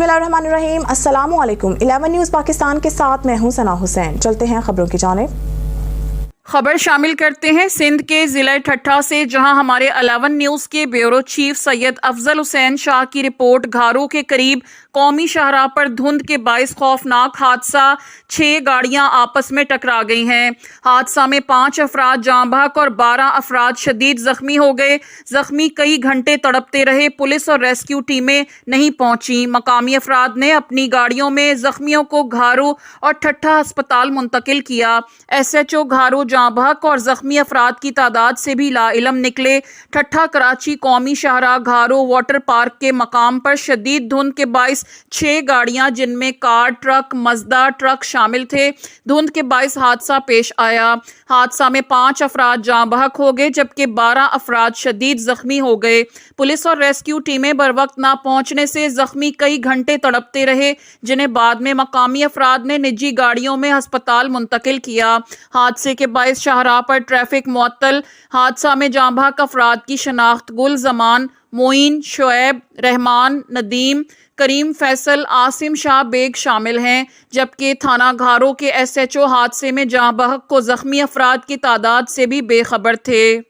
बिस्मिल्लाहिर्रहमानिर्रहीम। अस्सलाम वालेकुम। 11 न्यूज़ पाकिस्तान के साथ मैं हूं सना हुसैन। चलते हैं खबरों की जानिब। खबर शामिल करते हैं सिंध के जिला ठट्ठा से, जहां हमारे 11 न्यूज़ के ब्यूरो चीफ सैयद अफजल हुसैन शाह की रिपोर्ट। घारों के करीब कौमी शाहराह पर धुंध के बाइस खौफनाक हादसा, 6 गाड़ियां आपस में टकरा गई हैं। हादसा में 5 अफराद जाँ बहक और 12 अफराद शदीद जख्मी हो गए। जख्मी कई घंटे तड़पते रहे। पुलिस और रेस्क्यू टीमें नहीं पहुंची। मकामी अफराद ने अपनी गाड़ियों में जख्मियों को घारू और ठट्ठा अस्पताल मुंतकिल किया। SHO घारू जाँ बहक और जख्मी अफराद की तादाद से भी लाइलम निकले। ठट्ठा कराची कौमी शाहराह घारू वाटर पार्क के मकाम पर शदीद धुंध के बाइस 6 गाड़ियां, जिनमें कार, ट्रक, मजदा ट्रक शामिल थे। धुंध के बाइस हादसा पेश आया। हादसा में 5 अफराद जाँ बहक हो गए, जबकि 12 अफराद शदीद जख्मी हो गए। पुलिस और रेस्क्यू टीमें बर वक्त ना पहुंचने से जख्मी कई घंटे तड़पते रहे, जिन्हें बाद में मकामी अफराद ने निजी गाड़ियों में अस्पताल मुंतकिल किया। हादसे के बाइस शाहराह पर ट्रैफिक मुअत्तल। हादसा में जाँ बहक अफराद की शनाख्त गुल जमान, मोइन, शोएब, रहमान, नदीम, करीम, फैसल, आसिम शाह बेग शामिल हैं, जबकि थाना घारो के SHO हादसे में जाँ बहक को जख्मी अफराद की तादाद से भी बेखबर थे।